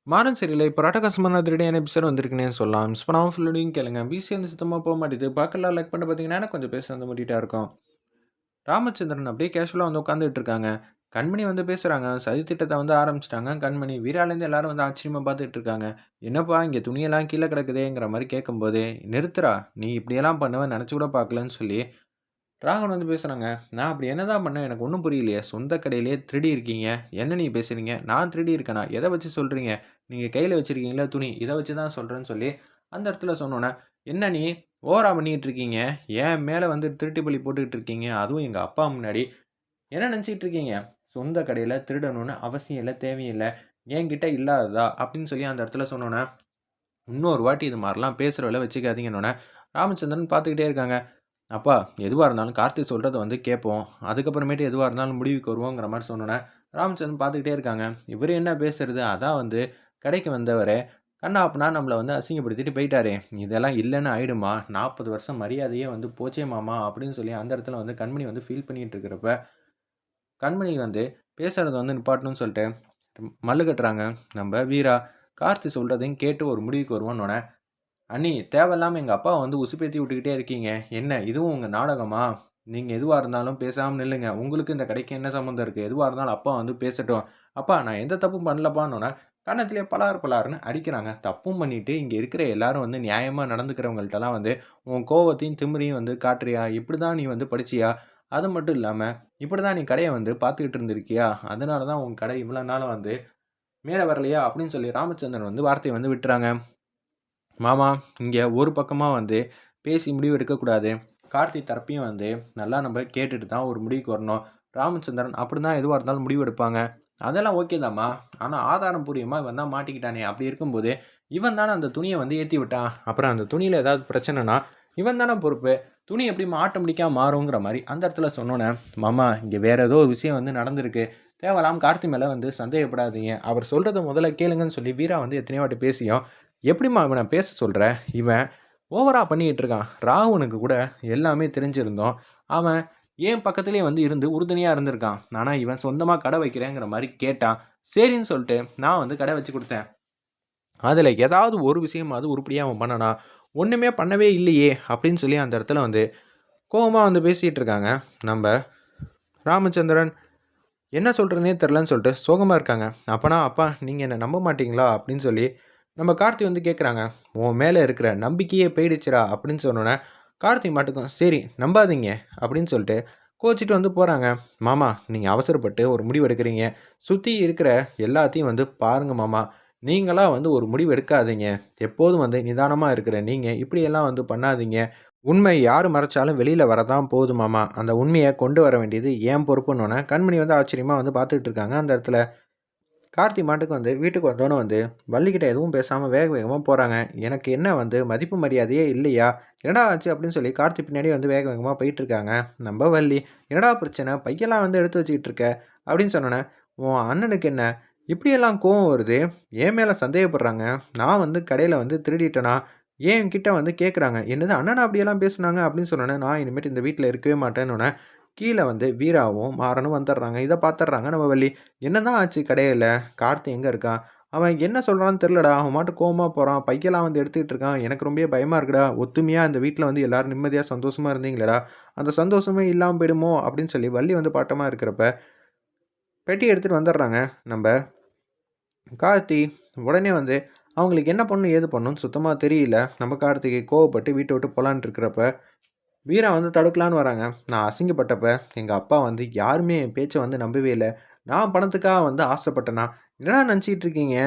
மாறன் சரியில்ல. இப்போ ராட்டகாசமான அதிரடியான எபிசோட் வந்திருக்குன்னே சொல்லலாம். மிஸ் பண்ணாம ஃபுல்லோடையும் கேளுங்க. பிசி வந்து சுத்தமா போ மாட்டேது. பார்க்கலாம் லைக் பண்ணிட்டு பார்த்தீங்கன்னா, எனக்கு கொஞ்சம் பேச வந்து மூடிட்டா இருக்கும். ராமச்சந்திரன் அப்படியே கேஷுவலா வந்து உட்காந்துட்டு இருக்காங்க. கண்மணி வந்து பேசுறாங்க. சதி திட்டத்த வந்து ஆரம்பிச்சுட்டாங்க. கண்மணி வீராலேருந்து எல்லாரும் வந்து ஆச்சரியமா பார்த்துட்டு இருக்காங்க. "என்னப்பா இங்க துணியெல்லாம் கீழ கிடக்குதேங்கிற" மாரி கேட்கும்போது, "நிறுத்துடா! நீ இப்படியெல்லாம் பண்ணுவேன்னு நெனச்சு கூட பார்க்கலன்னு" சொல்லி ராகவன் வந்து பேசுறாங்க. "நான் அப்படி என்னதான் பண்ணேன்? எனக்கு ஒண்ணும் புரியலையே! சொந்த கடையிலேயே திருடி இருக்கீங்க. என்ன நீ பேசுறீங்க? நான் திருடி இருக்கேனா? எத வச்சு சொல்றீங்க? நீங்க கையில வச்சிருக்கீங்கல்ல துணி, இத வச்சு தான் சொல்றேன்னு" சொல்லி அந்த இடத்துல சொன்னோனே, "என்ன நீ ஓவரா பண்ணிட்டு இருக்கீங்க. என் மேல வந்து திருட்டு பழி போட்டுக்கிட்டு இருக்கீங்க. அதுவும் எங்க அப்பா முன்னாடி. என்ன நெனச்சுக்கிட்டு இருக்கீங்க? சொந்த கடையில திருடணும்னு அவசியம் இல்ல, தேவையும் இல்ல. என்கிட்ட இல்லாததா?" அப்படின்னு சொல்லி அந்த இடத்துல சொன்னோனே, "இன்னொரு வாட்டி இது மாரிலாம் பேசுற வேல வச்சுக்காதீங்கன்னோனே" ராமச்சந்திரன் பார்த்துக்கிட்டே இருக்காங்க. "அப்பா, எதுவா இருந்தாலும் கார்த்தி சொல்றத வந்து கேட்போம். அதுக்கப்புறமேட்டு எதுவா இருந்தாலும் முடிவுக்கு வருவோங்கிற" மாரி சொன்னோனே, ராமச்சந்திரன் பார்த்துக்கிட்டே இருக்காங்க. இவரு என்ன பேசுறது? அதான் வந்து கடைக்கு வந்தவரே, கன்னா பின்னான்னு நம்மள வந்து அசிங்கப்படுத்திட்டு போயிட்டாரே! இதெல்லாம் இல்லன்னு ஆயிடுமா? 40 வருஷம் மரியாதையே வந்து போச்சே மாமா! அப்படின்னு சொல்லி அந்த இடத்துல வந்து கண்மணி வந்து ஃபீல் பண்ணிட்டு இருக்கிறப்ப, கண்மணி வந்து பேசுறத வந்து நிப்பாட்டணும்னு சொல்லிட்டு மல்லு கட்டுறாங்க. நம்ப வீரா, கார்த்தி சொல்றதையும் கேட்டு ஒரு முடிவுக்கு வருவோன்னோனே, "அண்ணி தேவையில்லாம எங்க அப்பாவ வந்து உசுப்பேத்தி விட்டுக்கிட்டே இருக்கீங்க. என்ன இதுவும் உங்க நாடகமா? நீங்க எதுவா இருந்தாலும் பேசாம நில்லுங்க. உங்களுக்கு இந்த கடைக்கு என்ன சம்மந்தம் இருக்கு? எதுவா இருந்தாலும் அப்பா வந்து பேசட்டும். அப்பா நான் எந்த தப்பும் பண்ணலப்பான்னோனே, கன்னத்திலேயே பலார் பலார்ன்னு அடிக்கிறாங்க. தப்பும் பண்ணிட்டு இங்க இருக்கிற எல்லாரும் வந்து நியாயமா நடந்துக்கிறவங்கள்ட்டலாம் வந்து, உன் கோவத்தையும், திமிரையும் வந்து காட்டுறியா? இப்படிதான் நீ வந்து படிச்சியா? அது மட்டும் இல்லாம, இப்படிதான் நீ கடைய வந்து பார்த்துக்கிட்டு இருந்திருக்கியா? அதனால தான் உன் கடை இவ்வளோ நாளா வந்து மேல வரலையா?" அப்படின்னு சொல்லி ராமச்சந்திரன் வந்து வார்த்தைய வந்து விட்டுறாங்க. மாமா, இங்க ஒரு பக்கமா வந்து பேசி முடிவு எடுக்கக்கூடாது. கார்த்தி தரப்பையும் வந்து நல்லா நம்ம கேட்டுட்டு தான் ஒரு முடிவுக்கு வரணும். ராமச்சந்திரன் அப்படிதான் எதுவா இருந்தாலும் முடிவு எடுப்பாங்க. அதெல்லாம் ஓகே தாம்மா. ஆனா ஆதாரம் பூர்வமா இவன் தான் மாட்டிக்கிட்டானே! அப்படி இருக்கும்போது, இவன் தானே அந்த துணிய வந்து ஏத்தி விட்டான். அப்புறம் அந்த துணியில ஏதாவது பிரச்சனைனா, இவன் தானே பொறுப்பு. துணி எப்படிம்மா ஆட்டோமேட்டிக்கா மாறுங்கிற மாரி அந்த இடத்துல சொன்னோனே, மாமா இங்க வேற ஏதோ ஒரு விஷயம் வந்து நடந்திருக்கு. தேவையில்லாம கார்த்தி மேல வந்து சந்தேகப்படாதீங்க. அவர் சொல்றத முதல்ல கேளுங்கன்னு சொல்லி வீரா வந்து எத்தனையோ வாட்டி பேசியும், எப்படிம்மா இவன பேச சொல்ற? இவன் ஓவரா பண்ணிக்கிட்டு இருக்கான். ராகுவனுக்கு கூட எல்லாமே தெரிஞ்சிருந்தும், அவன் என் பக்கத்திலேயே வந்து இருந்து உறுதுணையா இருந்திருக்கான். ஆனா, இவன் சொந்தமா கடை வைக்கிறேங்கிற மாரி கேட்டான். சரின்னு சொல்ட்டு நான் வந்து கடை வச்சு குடுத்தேன். அதுல ஏதாவது ஒரு விஷயமாவது உருப்படியா அவன் பண்ணானா? ஒண்ணுமே பண்ணவே இல்லையே! அப்படின்னு சொல்லி அந்த இடத்துல வந்து கோவமா வந்து பேசிட்டு இருக்காங்க. நம்ப ராமச்சந்திரன் என்ன சொல்றதுன்னே தெரிலன்னு சொல்லிட்டு சோகமா இருக்காங்க. அப்பனா, "அப்பா நீங்க என்ன நம்ப மாட்டீங்களா?" அப்படின்னு சொல்லி நம்ம கார்த்தி வந்து கேட்குறாங்க. "உன் மேல இருக்கிற நம்பிக்கையே போயிடுச்சுடா" அப்படின்னு சொன்னோனே, கார்த்தி மாட்டுக்கும், "சரி நம்பாதீங்க" அப்படின்னு சொல்லிட்டு கோச்சிட்டு வந்து போறாங்க. "மாமா நீங்க அவசரப்பட்டு ஒரு முடிவு எடுக்கிறீங்க. சுத்தி இருக்கிற எல்லாத்தையும் வந்து பாருங்க மாமா. நீங்களா வந்து ஒரு முடிவு எடுக்காதீங்க. எப்போதும் வந்து நிதானமா இருக்கிற நீங்க இப்படியெல்லாம் வந்து பண்ணாதீங்க. உண்மை யாரு மறைச்சாலும் வெளியில வரதான் போகுது மாமா. அந்த உண்மைய கொண்டு வர வேண்டியது என் பொறுப்புன்னோனே, கண்மணி வந்து ஆச்சரியமா வந்து பார்த்துட்டு இருக்காங்க. அந்த இடத்துல கார்த்தி மாட்டுக்கு வந்து வீட்டுக்கு வந்தோனே வந்து வள்ளிகிட்ட எதுவும் பேசாம வேக வேகமா போறாங்க. எனக்கு என்ன வந்து மதிப்பு மரியாதையே இல்லையா? என்னடா ஆச்சு? அப்படின்னு சொல்லி கார்த்தி பின்னாடியே வந்து வேக வேகமா போயிட்டு இருக்காங்க. நம்ப வள்ளி, "என்னடா பிரச்சனை? பையெல்லாம் வந்து எடுத்து வச்சுக்கிட்டு இருக்க?" அப்படின்னு சொன்னோனே, "உன் அண்ணனுக்கு என்ன? இப்படியெல்லாம் கோவம் வருது? என் மேல சந்தேகப்படுறாங்க. நான் வந்து கடையில வந்து திருடிட்டேனா? ஏன் என்கிட்ட வந்து கேட்குறாங்க. என்னது அண்ணனா அப்படியெல்லாம் பேசுனாங்க?" அப்படின்னு சொன்னோனே, நான் இனிமேட்டு இந்த வீட்ல இருக்கவே மாட்டேன்னோனே, கீழ வந்து வீராவும், மாறனும் வந்துடுறாங்க. இத பார்த்துடுறாங்க நம்ம வள்ளி. "என்னதான் ஆச்சு கடையில? கார்த்தி எங்க இருக்கான்? அவன் என்ன சொல்றான்னு தெரியலடா. அவன் பாட்டுக்கு கோவமா போறான். பையெல்லாம் வந்து எடுத்துக்கிட்டு இருக்கான். எனக்கு ரொம்பவே பயமா இருக்குடா. ஒத்துமையா இந்த வீட்ல வந்து எல்லாரும் நிம்மதியா, சந்தோஷமா இருந்தீங்களேடா. அந்த சந்தோஷமே இல்லாம போயிடுமோ!" அப்படின்னு சொல்லி வள்ளி வந்து பாட்டமா இருக்கிறப்ப, பெட்டிய எடுத்துட்டு வந்துடுறாங்க நம்ப கார்த்தி. உடனே வந்து அவங்களுக்கு என்ன பண்ணணும், ஏது பண்ணணும்னு சுத்தமா தெரியல. நம்ம கார்த்திகை கோவப்பட்டு வீட்ட விட்டு போலான்ட்டு இருக்கிறப்ப, வீரா வந்து தடுக்கலான்னு வராங்க. நான் அசிங்கப்பட்டப்ப, எங்க அப்பா வந்து யாருமே என் பேச்ச வந்து நம்பவே இல்ல. நான் பணத்துக்காக வந்து ஆசைப்பட்டேனா? என்னடா நெனச்சிட்டு இருக்கீங்க?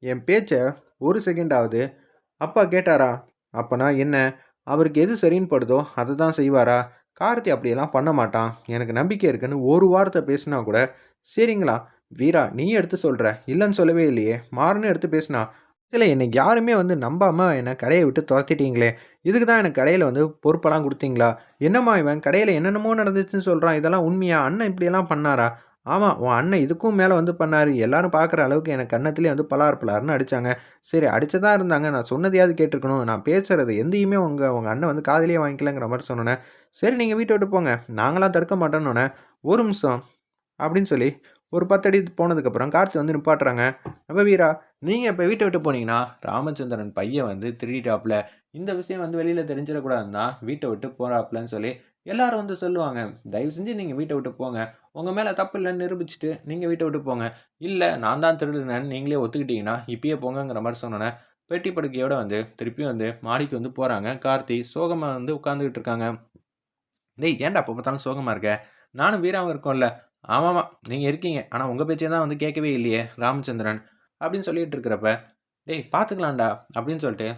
என் பேச்ச ஒரு செகண்டாவது அப்பா கேட்டாரா? அப்பன்னா என்ன? அவருக்கு எது சரின்னு படுதோ, அத தான் செய்வாரா? கார்த்தி அப்படியெல்லாம் பண்ண மாட்டான். எனக்கு நம்பிக்கை இருக்குன்னு ஒரு வார்த்தை பேசினா கூட, சரிங்களா? வீரா நீயும் எடுத்து சொல்ற. இல்லன்னு சொல்லவே இல்லையே. மாறனும் எடுத்து பேசினா. இதுல என்ன யாருமே வந்து நம்பாம என்ன கடைய விட்டு தொரத்திட்டீங்களே! இதுக்கு தான் எனக்கு கடையில வந்து பொறுப்பெல்லாம் குடுத்தீங்களா? என்னம்மா இவன் கடையில என்னென்னமோ நடந்துச்சுன்னு சொல்றான். இதெல்லாம் உண்மையா? அண்ணன் இப்படியெல்லாம் பண்ணாரா? ஆமா, உன் அண்ணன் இதுக்கும் மேல வந்து பண்ணாரு. எல்லாரும் பார்க்குற அளவுக்கு எனக்கு கன்னத்திலே வந்து பலார் பலார்ன்னு அடிச்சாங்க. சரி அடிச்சதா இருந்தாங்க. நான் சொன்னதையாவது கேட்டுருக்கணும். நான் பேசுறது எதையுமே உங்க உங்க அண்ணன் வந்து காதுலயே வாங்கிக்கலங்கிற மாரி சொன்னோனே, சரி நீங்க வீட்ட விட்டு போங்க. நாங்கலாம் தடுக்க மாட்டோன்னோனே, ஒரு நிமிஷம் அப்படின்னு சொல்லி ஒரு 10 அடி போனதுக்கப்புறம் கார்த்தி வந்து நிப்பாட்டுறாங்க. "அப்ப வீரா, நீங்க இப்ப வீட்ட விட்டு போனீங்கன்னா, ராமச்சந்திரன் பையன் வந்து திருடிட்டாப்ல. இந்த விஷயம் வந்து வெளியில தெரிஞ்சிடக்கூடாதுன்னு தான் வீட்ட விட்டு போறாப்லன்னு" சொல்லி எல்லாரும் வந்து சொல்லுவாங்க. "தயவு செஞ்சு நீங்க வீட்ட விட்டு போங்க. உங்க மேல தப்பு இல்லன்னு நிரூபிச்சுட்டு நீங்க வீட்ட விட்டு போங்க. இல்ல நான் தான் திருடுனேன்னு நீங்களே ஒத்துக்கிட்டீங்கன்னா, இப்பயே போங்கங்கிற" மாரி சொன்னோனே, பெட்டி படுக்கையோட வந்து திருப்பியும் வந்து மாடிக்கு வந்து போறாங்க. கார்த்தி சோகமா வந்து உட்கார்ந்துகிட்டு இருக்காங்க. "டேய் ஏன்டா எப்ப பார்த்தாலும் சோகமா இருக்க? நானும் வீராவும் இருக்கோம்ல." "ஆமாமா, நீங்க இருக்கீங்க. ஆனா உங்க பேச்ச தான் வந்து கேட்கவே இல்லையே ராமச்சந்திரன்." அப்படின்னு சொல்லிட்டு இருக்கிறப்ப, "டேய் பார்த்துக்கலாம்டா" அப்படின்னு சொல்லிட்டு,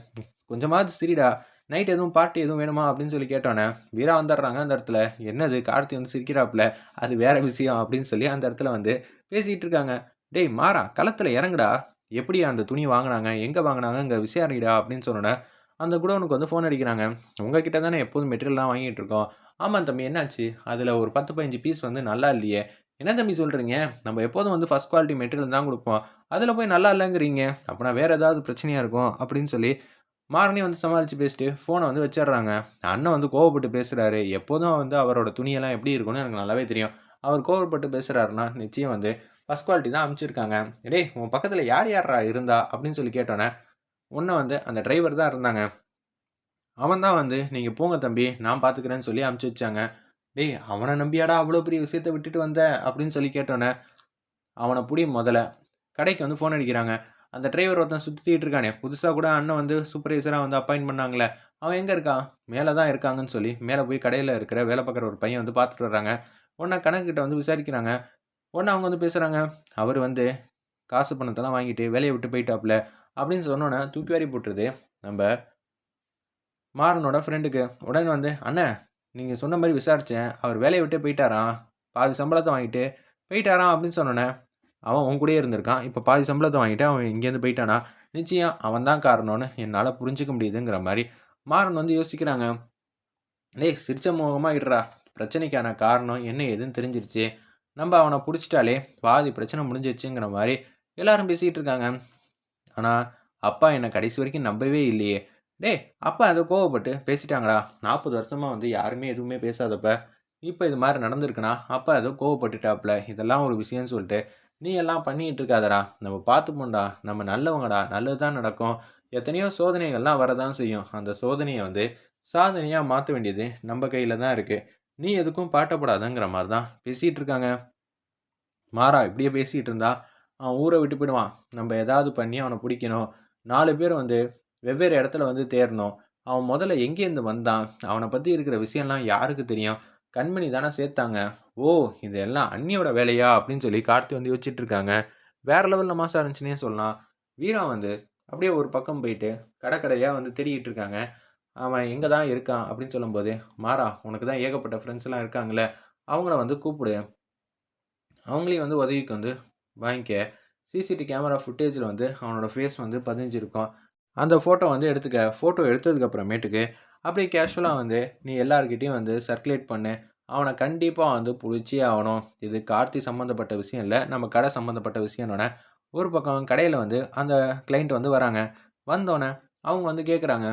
"கொஞ்சமாவது சிரிடா. நைட் எதுவும் பார்ட்டி எதுவும் வேணுமா?" அப்படின்னு சொல்லி கேட்டோனே, வீரா வந்துடுறாங்க அந்த இடத்துல. "என்னது கார்த்தி வந்து சிரிக்கிறாப்ல. அது வேற விஷயம்." அப்படின்னு சொல்லி அந்த இடத்துல வந்து பேசிட்டு இருக்காங்க. "டேய் மாறா, களத்துல இறங்குடா. எப்படி அந்த துணி வாங்குனாங்க? எங்க வாங்குனாங்கங்கிற விசாரிடா" அப்படின்னு சொன்னோனே, அந்த குடோனுக்கு வந்து ஃபோன் அடிக்கிறாங்க. "உங்க கிட்ட தானே எப்போதும் மெட்டீரியல்லாம் வாங்கிட்டு இருக்கோம்." "ஆமா தம்பி, என்னாச்சு? அதுல ஒரு 10, 15 பீஸ் வந்து நல்லா இல்லையே." "என்ன தம்பி சொல்றீங்க? நம்ம எப்போதும் வந்து ஃபர்ஸ்ட் குவாலிட்டி மெட்டீரியல் தான் குடுப்போம். அதுல போய் நல்லா இல்லங்கிறீங்க. அப்பனா வேற ஏதாவது பிரச்சனையா இருக்கும்." அப்படின்னு சொல்லி மாறனே வந்து சமாளிச்சு பேசிட்டு ஃபோன வந்து வச்சுர்றாங்க. அண்ணன் வந்து கோவப்பட்டு பேசுறாரு. எப்போதும் வந்து அவரோட துணியெல்லாம் எப்படி இருக்கும்னு எனக்கு நல்லாவே தெரியும். அவர் கோவப்பட்டு பேசுறாருன்னா, நிச்சயம் வந்து ஃபர்ஸ்ட் குவாலிட்டி தான் அனுப்பிச்சிருக்காங்க. "டேய் உன் பக்கத்துல யார் யார்றா இருந்தா?" அப்படின்னு சொல்லி கேட்டோனே, "உன்ன வந்து அந்த டிரைவர் தான் இருந்தாங்க. அவன் தான் வந்து, "நீங்க போங்க தம்பி, நான் பார்த்துக்கிறேன்னு" சொல்லி அனுப்பிச்சு வச்சாங்க. "டேய் அவன நம்பியாடா அவ்ளோ பெரிய விஷயத்த விட்டுட்டு வந்த?" அப்படின்னு சொல்லி கேட்டோனே, "அவன புடி மொதல்ல." கடைக்கு வந்து ஃபோன் அடிக்கிறாங்க. அந்த டிரைவர் ஒருத்தன் சுத்திட்டு இருக்கானே, புதுசா கூட அண்ணன் வந்து சூப்பர்வைசரா வந்து அப்பாயிண்ட் பண்ணாங்கல்ல, அவன் எங்க இருக்கான்? மேல தான் இருக்காங்கன்னு சொல்லி, மேல போய் கடையில இருக்கிற வேலை பார்க்குற ஒரு பையன் வந்து பார்த்துட்டு வர்றாங்க. உடனே கணக்குகிட்ட வந்து விசாரிக்கிறாங்க. உடனே அவங்க வந்து பேசுறாங்க. அவரு வந்து காசு பணத்தெல்லாம் வாங்கிட்டு வேலைய விட்டு போயிட்டாப்ல. அப்படின்னு சொன்னோனே, தூக்கி வாரி போட்டுருது நம்ப மாறனோட ஃப்ரெண்டுக்கு. உடனே வந்து, "அண்ணே, நீங்க சொன்ன மாரி விசாரிச்சேன். அவர் வேலைய விட்டே போயிட்டாராம். பாதி சம்பளத்த வாங்கிட்டு போயிட்டாராம்." அப்படின்னு சொன்னோனே, "அவன் உன் கூடயே இருந்திருக்கான். இப்ப பாதி சம்பளத்த வாங்கிட்டு அவன் இங்கேருந்து போயிட்டானா, நிச்சயம் அவன் தான் காரணம்னு என்னால புரிஞ்சுக்க முடியுதுங்கிற" மாரி மாறன் வந்து யோசிக்கிறாங்க. "டேய் சிரிச்ச முகமா இருடா. பிரச்சனைக்கான காரணம் என்ன ஏதுன்னு தெரிஞ்சிருச்சு. நம்ப அவன புடிச்சுட்டாலே பாதி பிரச்சனை முடிஞ்சிருச்சுங்கிற" மாரி எல்லாரும் பேசிட்டு இருக்காங்க. ஆனா, அப்பா என்ன கடைசி வரைக்கும் நம்பவே இல்லையே! டேய்! அப்பா ஏதோ கோவப்பட்டு பேசிட்டாங்கடா. 40 வருஷமா வந்து யாருமே எதுவுமே பேசாதப்ப, இப்ப இது மாரி நடந்திருக்குன்னா, அப்பா ஏதோ கோவப்பட்டுட்டாப்ல. இதெல்லாம் ஒரு விஷயம்னு சொல்ட்டு, நீ எல்லாம் பண்ணிட்டு இருக்காதடா. நம்ம பார்த்துப்போம்டா. நம்ம நல்லவங்கடா. நல்லது தான் நடக்கும். எத்தனையோ சோதனைகள்லாம் வரதான் செய்யும். அந்த சோதனைய வந்து சாதனையா மாத்த வேண்டியது நம்ப கையில தான் இருக்கு. நீ எதுக்கும் பாட்டப்படாதங்கிற மாரி தான் பேசிட்டு இருக்காங்க. மாறா இப்படியே பேசிட்டு இருந்தா, அவன் ஊர விட்டு போயிடுவான். நம்ப ஏதாவது பண்ணி அவன புடிக்கணும். 4 பேர் வந்து வெவ்வேறு இடத்துல வந்து தேடணும். அவன் மொதல்ல எங்கேருந்து வந்தான்? அவன பத்தி இருக்கிற விஷயம்லாம் யாருக்கு தெரியும்? கண்மணி தானே சேர்த்தாங்க. ஓ! இது எல்லாம் அண்ணியோட வேலையா? அப்படின்னு சொல்லி கார்த்தி வந்து யோசிச்சுட்டு இருக்காங்க. வேற லெவல்ல மாஸா இருந்துச்சுன்னே சொல்லலாம். வீரா வந்து அப்படியே ஒரு பக்கம் போயிட்டு கடையா வந்து தேடிட்டு இருக்காங்க. அவன் எங்க தான் இருக்கான்? அப்படின்னு சொல்லும்போது, "மாறா, உனக்கு தான் ஏகப்பட்ட ஃப்ரெண்ட்ஸ்லாம் இருக்காங்கல்ல. அவங்கள வந்து கூப்பிடு. அவங்களையும் வந்து உதவிக்கு வந்து வாங்கிக்க. கேமரா ஃபுட்டேஜில வந்து அவனோட ஃபேஸ் வந்து பதிஞ்சிருக்கும். அந்த ஃபோட்டோ வந்து எடுத்துக்க. ஃபோட்டோ எடுத்ததுக்கு அப்புறமேட்டுக்கு, அப்படியே கேஷுவலா வந்து நீ எல்லார்கிட்டயும் வந்து சர்க்குலேட் பண்ணு. அவன கண்டிப்பா வந்து புடிச்சே ஆவணும். இது கார்த்தி சம்மந்தப்பட்ட விஷயம் இல்ல. நம்ம கடை சம்மந்தப்பட்ட விஷயம்னோனே, ஒரு பக்கம் கடையில வந்து அந்த கிளையண்ட் வந்து வராங்க. வந்தோனே, அவங்க வந்து கேட்குறாங்க,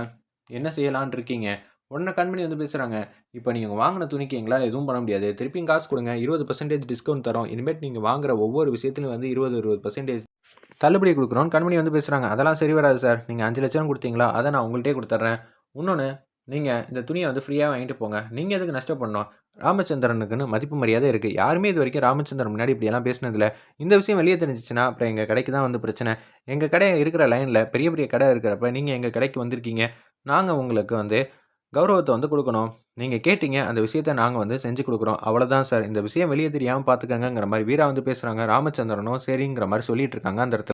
"என்ன செய்யலான்னு இருக்கீங்க?" உடனே கண்மணி வந்து பேசுறாங்க. "இப்ப நீங்க வாங்குன துணிக்கு எங்களால எதுவும் பண்ண முடியாது. திருப்பியும் காசு குடுங்க. 20% டிஸ்கவுண்ட் தர்றோம். இனிமேட்டு நீங்க வாங்குற ஒவ்வொரு விஷயத்திலும் வந்து 20% தள்ளுபடி குடுக்குறோம்னு" கண்மணி வந்து பேசுறாங்க. "அதெல்லாம் சரி வராது சார். நீங்க 5,00,000 குடுத்தீங்களா? அத நான் உங்கள்ட்டயே குடுத்துர்றேன். உன்னொன்னு, நீங்க இந்த துணிய வந்து ஃப்ரீயா வாங்கிட்டு போங்க. நீங்க எதுக்கு நஷ்டப்படணும்? ராமச்சந்திரனுக்குன்னு மதிப்பு மரியாதை இருக்கு. யாருமே இதுவரைக்கும் ராமச்சந்திரன் முன்னாடி இப்படியெல்லாம் பேசினதில்ல. இந்த விஷயம் வெளிய தெரிஞ்சுச்சுன்னா, அப்புறம் எங்க கடைக்கு தான் வந்து பிரச்சனை. எங்க கடை இருக்கிற லைன்ல பெரிய பெரிய கடை இருக்கிறப்ப, நீங்க எங்க கடைக்கு வந்திருக்கீங்க. நாங்க உங்களுக்கு வந்து கௌரவத்த வந்து குடுக்கணும். நீங்க கேட்டீங்க. அந்த விஷயத்த நாங்க வந்து செஞ்சு குடுக்குறோம். அவ்வளதான் சார். இந்த விஷயம் வெளிய தெரியாம பார்த்துக்கங்கங்கிற" மாரி வீரா வந்து பேசுறாங்க. ராமச்சந்திரனும் சரிங்கிற மாரி சொல்லிட்டு இருக்காங்க அந்த இடத்துல.